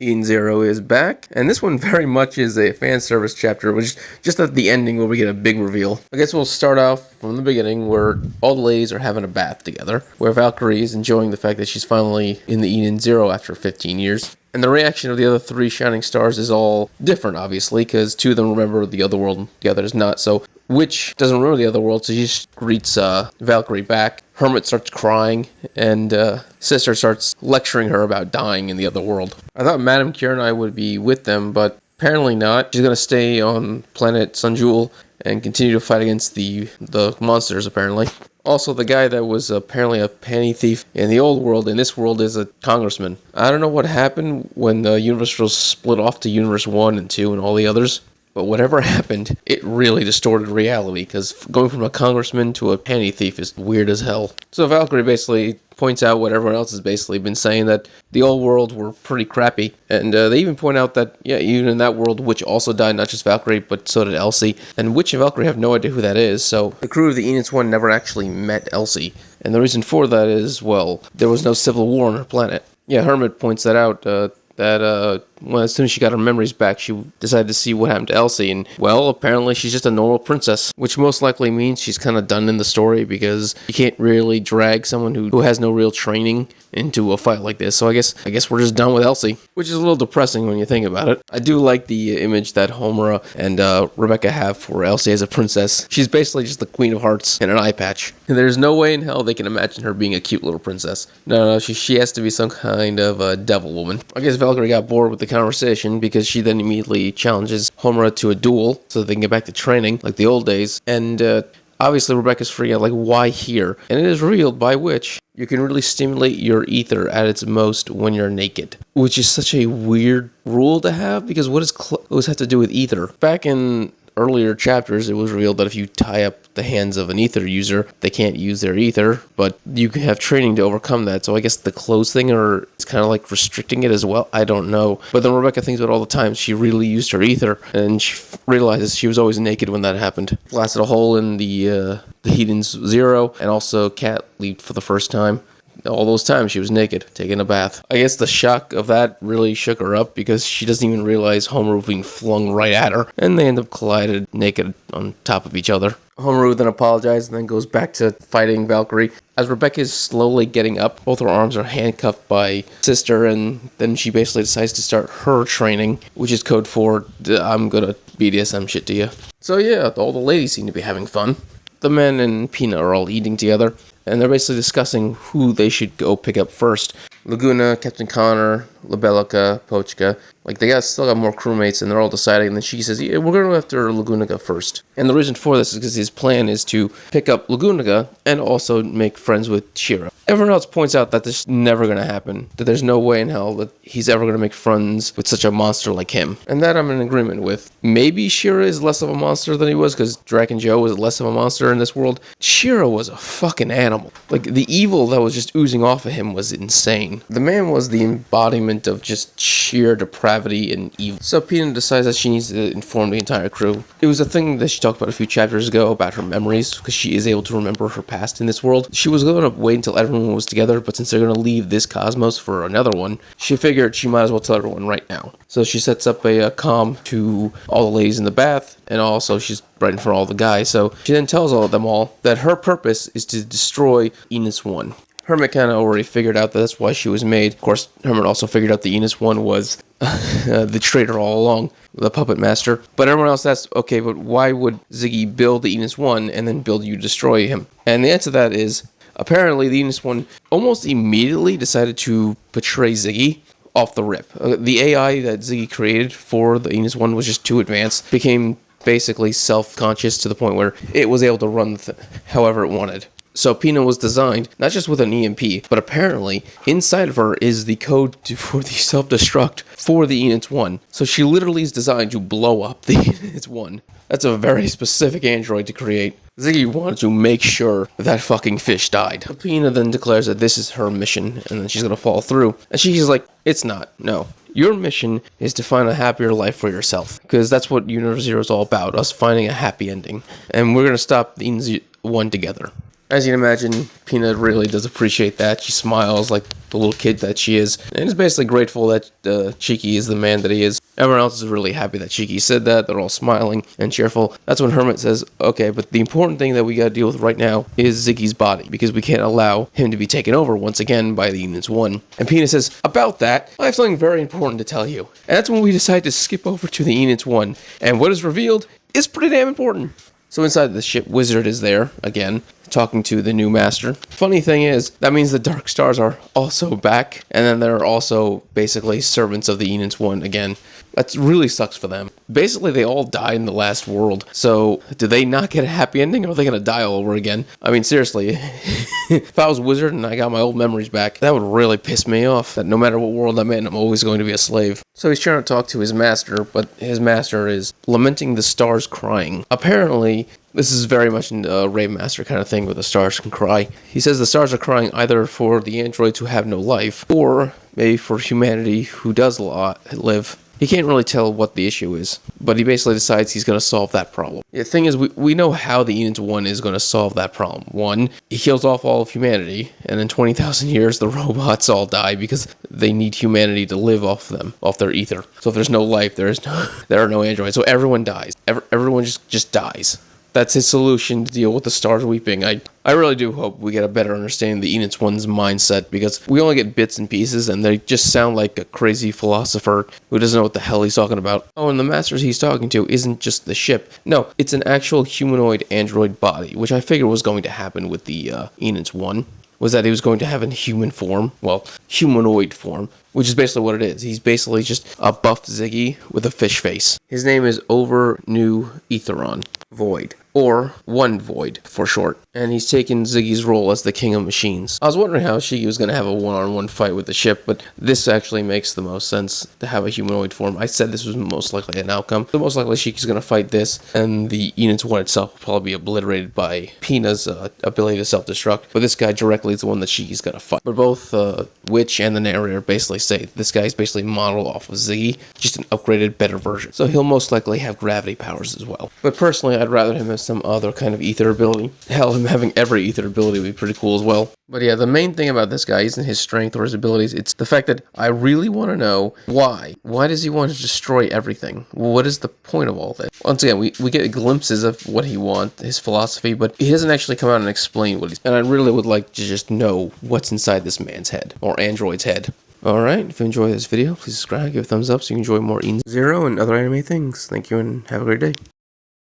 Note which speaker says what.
Speaker 1: Eden Zero is back, and this one very much is a fan service chapter, which is just at the ending where we get a big reveal. I guess we'll start off from the beginning where all the ladies are having a bath together, where Valkyrie is enjoying the fact that she's finally in the Eden Zero after 15 years. And the reaction of the other three shining stars is all different, obviously, because two of them remember the other world, the other does not. So Witch doesn't remember the other world, so she just greets Valkyrie back. Hermit starts crying, and Sister starts lecturing her about dying in the other world. I thought Madame Kieran would be with them, but apparently not. She's going to stay on planet Sunjewel and continue to fight against the monsters, apparently. Also, the guy that was apparently a panty thief in the old world, in this world, is a congressman. I don't know what happened when the universe was split off to Universe 1 and 2 and all the others, but whatever happened, it really distorted reality, because going from a congressman to a panty thief is weird as hell. So Valkyrie basically points out what everyone else has basically been saying, that the old world were pretty crappy. And they even point out that, yeah, even in that world, Witch also died, not just Valkyrie, but so did Elsie. And Witch and Valkyrie have no idea who that is, so the crew of the Enix 1 never actually met Elsie. And the reason for that is, well, there was no civil war on her planet. Yeah, Hermit points that out, well, as soon as she got her memories back, she decided to see what happened to Elsie, and, well, apparently she's just a normal princess, which most likely means she's kind of done in the story, because you can't really drag someone who has no real training into a fight like this, so I guess we're just done with Elsie, which is a little depressing when you think about it. I do like the image that Homura and Rebecca have for Elsie as a princess. She's basically just the Queen of Hearts in an eye patch, and there's no way in hell they can imagine her being a cute little princess. No, she has to be some kind of a devil woman. I guess Valkyrie got bored with the conversation, because she then immediately challenges Homura to a duel so that they can get back to training like the old days. And obviously Rebecca's freaking out, like, why here? And it is revealed by Witch you can really stimulate your ether at its most when you're naked, which is such a weird rule to have, because what does clothes have to do with ether? Back in earlier chapters, it was revealed that if you tie up the hands of an ether user, they can't use their ether, but you can have training to overcome that. So I guess the clothes thing, or it's kind of like restricting it as well. I don't know. But then Rebecca thinks about all the times she really used her ether, and she realizes she was always naked when that happened. Blasted a hole in the Eden Zero, and also Cat leaped for the first time. All those times she was naked, taking a bath. I guess the shock of that really shook her up, because she doesn't even realize Homeru was being flung right at her, and they end up collided naked on top of each other. Homeru then apologizes and then goes back to fighting Valkyrie. As Rebecca is slowly getting up, both her arms are handcuffed by Sister, and then she basically decides to start her training, which is code for, I'm gonna BDSM shit to you. So yeah, all the ladies seem to be having fun. The men and Pina are all eating together, and they're basically discussing who they should go pick up first. Laguna, Captain Connor, Labelica, Pochka, like they still got more crewmates, and they're all deciding, and then she says, yeah, we're going to go after Lagunica first. And the reason for this is because his plan is to pick up Lagunica and also make friends with Shira. Everyone else points out that this is never going to happen, that there's no way in hell that he's ever going to make friends with such a monster like him. And that I'm in agreement with. Maybe Shira is less of a monster than he was, because Draken Joe was less of a monster in this world. Shira was a fucking animal. Like, the evil that was just oozing off of him was insane. The man was the embodiment of just sheer depravity and evil. So Pina decides that she needs to inform the entire crew. It was a thing that she talked about a few chapters ago about her memories, because she is able to remember her past in this world. She was going to wait until everyone was together, but since they're going to leave this cosmos for another one, she figured she might as well tell everyone right now. So she sets up a comm to all the ladies in the bath, and also she's writing for all the guys. So she then tells all of them all that her purpose is to destroy Enix 1. Hermit kind of already figured out that that's why she was made. Of course, Hermit also figured out the Enix 1 was the traitor all along, the puppet master. But everyone else asks, okay, but why would Ziggy build the Enix 1 and then build you to destroy him? And the answer to that is, apparently the Enix 1 almost immediately decided to betray Ziggy off the rip. The AI that Ziggy created for the Enix 1 was just too advanced, became basically self-conscious to the point where it was able to run however it wanted. So Pina was designed not just with an EMP, but apparently inside of her is the code for the self-destruct for the Enix 1. So she literally is designed to blow up the Enix 1. That's a very specific android to create. Ziggy wanted to make sure that fucking fish died. Pina then declares that this is her mission, and then she's gonna fall through. And she's like, it's not, no. Your mission is to find a happier life for yourself, because that's what Universe Zero is all about, us finding a happy ending. And we're gonna stop the Enix 1 together. As you can imagine, Pina really does appreciate that. She smiles like the little kid that she is, and is basically grateful that Cheeky is the man that he is. Everyone else is really happy that Cheeky said that. They're all smiling and cheerful. That's when Hermit says, okay, but the important thing that we gotta deal with right now is Ziggy's body, because we can't allow him to be taken over once again by the Units 1. And Pina says, about that, I have something very important to tell you. And that's when we decide to skip over to the Units 1. And what is revealed is pretty damn important. So inside the ship, Wizard is there, again, talking to the new master. Funny thing is, that means the Dark Stars are also back, and then they're also basically servants of the Units 1 again. That really sucks for them. Basically, they all died in the last world, so do they not get a happy ending, or are they going to die all over again? I mean, seriously, if I was Wizard and I got my old memories back, that would really piss me off, that no matter what world I'm in, I'm always going to be a slave. So he's trying to talk to his master, but his master is lamenting the stars crying. Apparently, this is very much a Rave Master kind of thing where the stars can cry. He says the stars are crying either for the androids who have no life, or maybe for humanity who does live. He can't really tell what the issue is, but he basically decides he's going to solve that problem. The thing is, we know how the Units 1 is going to solve that problem. One, he kills off all of humanity, and in 20,000 years, the robots all die because they need humanity to live off them, off their ether. So if there's no life, there are no androids. So everyone dies. Everyone just dies. That's his solution to deal with the stars weeping. I really do hope we get a better understanding of the Units 1's mindset, because we only get bits and pieces, and they just sound like a crazy philosopher who doesn't know what the hell he's talking about. Oh, and the masters he's talking to isn't just the ship. No, it's an actual humanoid android body, which I figured was going to happen with the Units 1. Was that he was going to have a human form, well, humanoid form, which is basically what it is. He's basically just a buff Ziggy with a fish face. His name is Over New Etheron Void, or One Void for short, and he's taken Ziggy's role as the king of machines. I was wondering how she was going to have a one-on-one fight with the ship, but this actually makes the most sense to have a humanoid form. I said this was most likely an outcome. So most likely Shiki's going to fight this, and the Units 1 itself will probably be obliterated by Pina's ability to self-destruct, but this guy directly is the one that Shiki's going to fight. But both Witch and the narrator basically say this guy's basically modeled off of Ziggy, just an upgraded, better version. So he'll most likely have gravity powers as well. But personally, I'd rather him have some other kind of ether ability. Hell, him having every ether ability would be pretty cool as well. But yeah, the main thing about this guy isn't his strength or his abilities. It's the fact that I really want to know why. Why does he want to destroy everything? What is the point of all this? Once again, we get glimpses of what he wants, his philosophy, but he doesn't actually come out and explain what he's... And I really would like to just know what's inside this man's head, or android's head. Alright, if you enjoyed this video, please subscribe, give a thumbs up so you can enjoy more Eden Zero and other anime things. Thank you and have a great day.